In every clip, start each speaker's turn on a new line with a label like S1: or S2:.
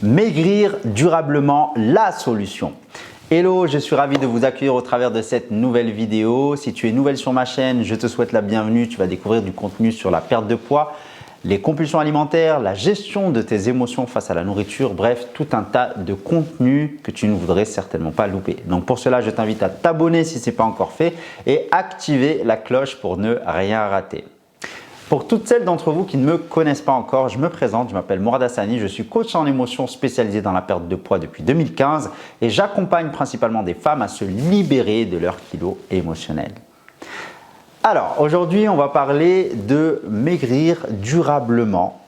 S1: Maigrir durablement, la solution. Hello, je suis ravi de vous accueillir au travers de cette nouvelle vidéo. Si tu es nouvelle sur ma chaîne, je te souhaite la bienvenue. Tu vas découvrir du contenu sur la perte de poids, les compulsions alimentaires, la gestion de tes émotions face à la nourriture, bref, tout un tas de contenus que tu ne voudrais certainement pas louper. Donc pour cela, je t'invite à t'abonner si ce n'est pas encore fait et activer la cloche pour ne rien rater. Pour toutes celles d'entre vous qui ne me connaissent pas encore, je me présente, je m'appelle Mourad Hassani, je suis coach en émotions spécialisé dans la perte de poids depuis 2015 et j'accompagne principalement des femmes à se libérer de leurs kilos émotionnels. Alors aujourd'hui, on va parler de maigrir durablement.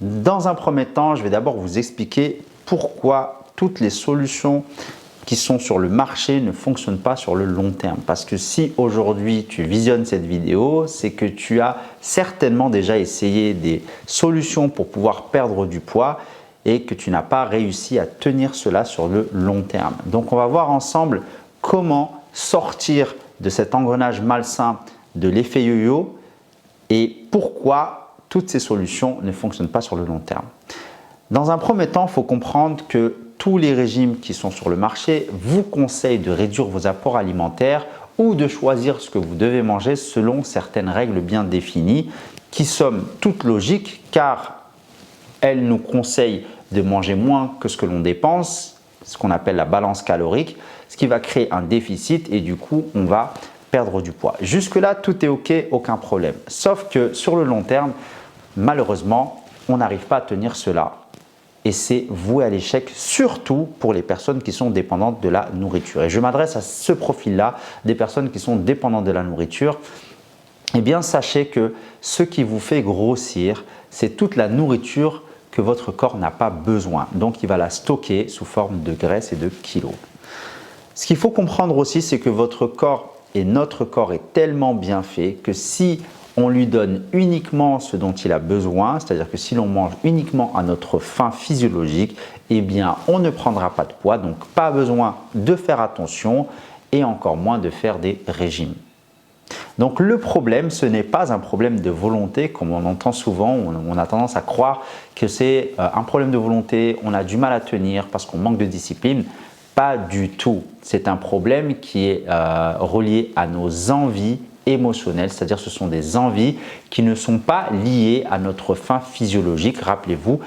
S1: Dans un premier temps, je vais d'abord vous expliquer pourquoi toutes les solutions qui sont sur le marché ne fonctionnent pas sur le long terme. Parce que si aujourd'hui tu visionnes cette vidéo, c'est que tu as certainement déjà essayé des solutions pour pouvoir perdre du poids et que tu n'as pas réussi à tenir cela sur le long terme. Donc on va voir ensemble comment sortir de cet engrenage malsain de l'effet yo-yo et pourquoi toutes ces solutions ne fonctionnent pas sur le long terme. Dans un premier temps, il faut comprendre que tous les régimes qui sont sur le marché vous conseillent de réduire vos apports alimentaires ou de choisir ce que vous devez manger selon certaines règles bien définies qui sont toutes logiques car elles nous conseillent de manger moins que ce que l'on dépense, ce qu'on appelle la balance calorique, ce qui va créer un déficit et du coup on va perdre du poids. Jusque-là, tout est OK, aucun problème. Sauf que sur le long terme, malheureusement, on n'arrive pas à tenir cela. Et c'est voué à l'échec, surtout pour les personnes qui sont dépendantes de la nourriture. Et je m'adresse à ce profil-là, des personnes qui sont dépendantes de la nourriture. Eh bien, sachez que ce qui vous fait grossir, c'est toute la nourriture que votre corps n'a pas besoin. Donc, il va la stocker sous forme de graisse et de kilos. Ce qu'il faut comprendre aussi, c'est que votre corps et notre corps est tellement bien fait que si on lui donne uniquement ce dont il a besoin, c'est-à-dire que si l'on mange uniquement à notre faim physiologique, eh bien on ne prendra pas de poids, donc pas besoin de faire attention et encore moins de faire des régimes. Donc le problème, ce n'est pas un problème de volonté comme on entend souvent, on a tendance à croire que c'est un problème de volonté, on a du mal à tenir parce qu'on manque de discipline. Pas du tout, c'est un problème qui est relié à nos envies émotionnelles, c'est-à-dire ce sont des envies qui ne sont pas liées à notre faim physiologique. Rappelez-vous,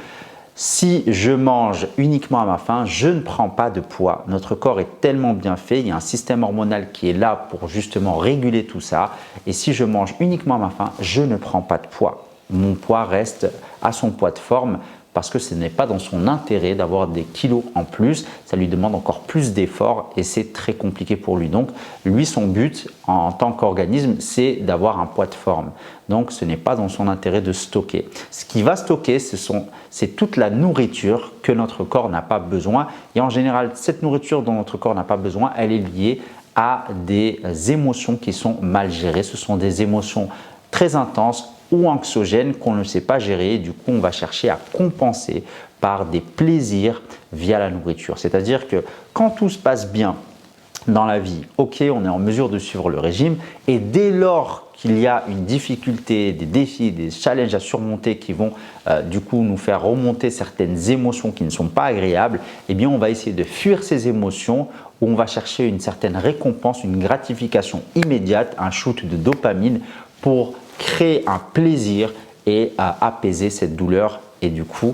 S1: si je mange uniquement à ma faim, je ne prends pas de poids. Notre corps est tellement bien fait, il y a un système hormonal qui est là pour justement réguler tout ça. Et si je mange uniquement à ma faim, je ne prends pas de poids. Mon poids reste à son poids de forme parce que ce n'est pas dans son intérêt d'avoir des kilos en plus, ça lui demande encore plus d'efforts et c'est très compliqué pour lui. Donc lui, son but en tant qu'organisme, c'est d'avoir un poids de forme. Donc ce n'est pas dans son intérêt de stocker. Ce qui va stocker, c'est toute la nourriture que notre corps n'a pas besoin et en général, cette nourriture dont notre corps n'a pas besoin, elle est liée à des émotions qui sont mal gérées. Ce sont des émotions très intenses ou anxiogènes qu'on ne sait pas gérer et du coup on va chercher à compenser par des plaisirs via la nourriture. C'est-à-dire que quand tout se passe bien dans la vie, ok, on est en mesure de suivre le régime et dès lors qu'il y a une difficulté, des défis, des challenges à surmonter qui vont du coup nous faire remonter certaines émotions qui ne sont pas agréables, eh bien on va essayer de fuir ces émotions où on va chercher une certaine récompense, une gratification immédiate, un shoot de dopamine pour créer un plaisir et apaiser cette douleur et du coup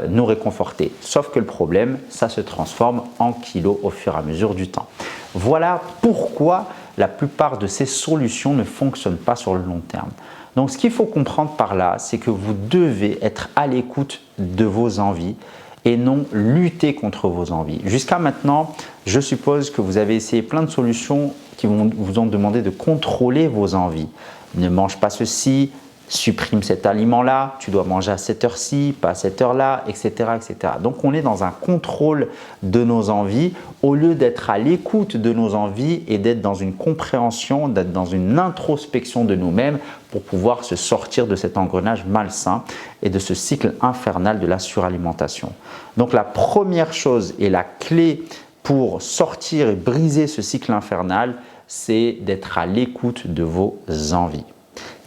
S1: nous réconforter. Sauf que le problème, ça se transforme en kilos au fur et à mesure du temps. Voilà pourquoi la plupart de ces solutions ne fonctionnent pas sur le long terme. Donc ce qu'il faut comprendre par là, c'est que vous devez être à l'écoute de vos envies et non lutter contre vos envies. Jusqu'à maintenant, je suppose que vous avez essayé plein de solutions qui vous ont demandé de contrôler vos envies. Ne mange pas ceci, supprime cet aliment-là, tu dois manger à cette heure-ci, pas à cette heure-là, etc., etc. Donc, on est dans un contrôle de nos envies au lieu d'être à l'écoute de nos envies et d'être dans une compréhension, d'être dans une introspection de nous-mêmes pour pouvoir se sortir de cet engrenage malsain et de ce cycle infernal de la suralimentation. Donc, la première chose et la clé pour sortir et briser ce cycle infernal, c'est d'être à l'écoute de vos envies.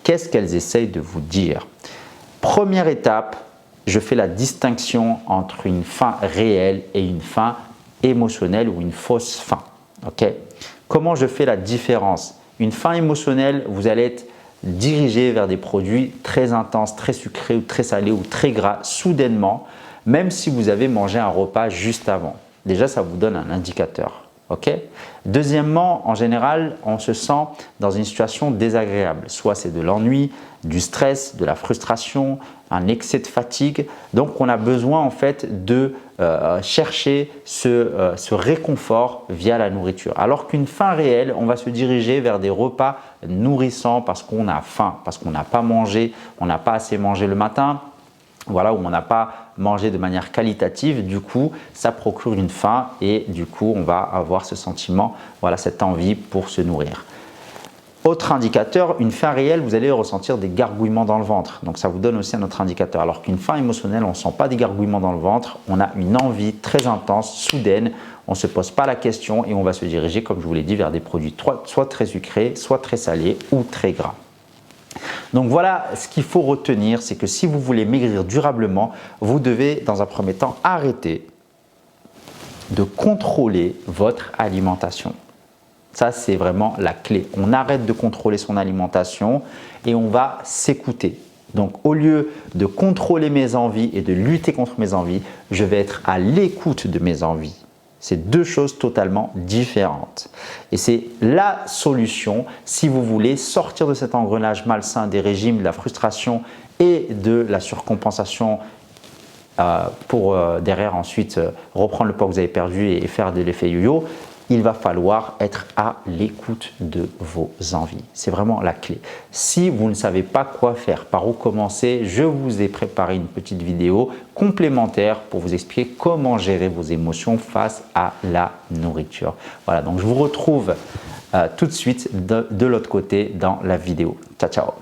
S1: Qu'est-ce qu'elles essayent de vous dire? Première étape, je fais la distinction entre une faim réelle et une faim émotionnelle ou une fausse faim. Okay? Comment je fais la différence? Une faim émotionnelle, vous allez être dirigé vers des produits très intenses, très sucrés ou très salés ou très gras soudainement, même si vous avez mangé un repas juste avant. Déjà, ça vous donne un indicateur. Okay? Deuxièmement, en général, on se sent dans une situation désagréable. Soit c'est de l'ennui, du stress, de la frustration, un excès de fatigue. Donc, on a besoin en fait de chercher ce réconfort via la nourriture. Alors qu'une faim réelle, on va se diriger vers des repas nourrissants parce qu'on a faim, parce qu'on n'a pas mangé, on n'a pas assez mangé le matin. Voilà, où on n'a pas mangé de manière qualitative, du coup, ça procure une faim et du coup, on va avoir ce sentiment, voilà, cette envie pour se nourrir. Autre indicateur, une faim réelle, vous allez ressentir des gargouillements dans le ventre. Donc, ça vous donne aussi un autre indicateur. Alors qu'une faim émotionnelle, on ne sent pas des gargouillements dans le ventre, on a une envie très intense, soudaine, on ne se pose pas la question et on va se diriger, comme je vous l'ai dit, vers des produits soit très sucrés, soit très salés ou très gras. Donc voilà, ce qu'il faut retenir, c'est que si vous voulez maigrir durablement, vous devez dans un premier temps arrêter de contrôler votre alimentation. Ça, c'est vraiment la clé. On arrête de contrôler son alimentation et on va s'écouter. Donc, au lieu de contrôler mes envies et de lutter contre mes envies, je vais être à l'écoute de mes envies. C'est deux choses totalement différentes. Et c'est la solution si vous voulez sortir de cet engrenage malsain des régimes, de la frustration et de la surcompensation pour derrière ensuite reprendre le poids que vous avez perdu et faire de l'effet yo-yo. Il va falloir être à l'écoute de vos envies. C'est vraiment la clé. Si vous ne savez pas quoi faire, par où commencer, je vous ai préparé une petite vidéo complémentaire pour vous expliquer comment gérer vos émotions face à la nourriture. Voilà, donc je vous retrouve tout de suite de l'autre côté dans la vidéo. Ciao, ciao!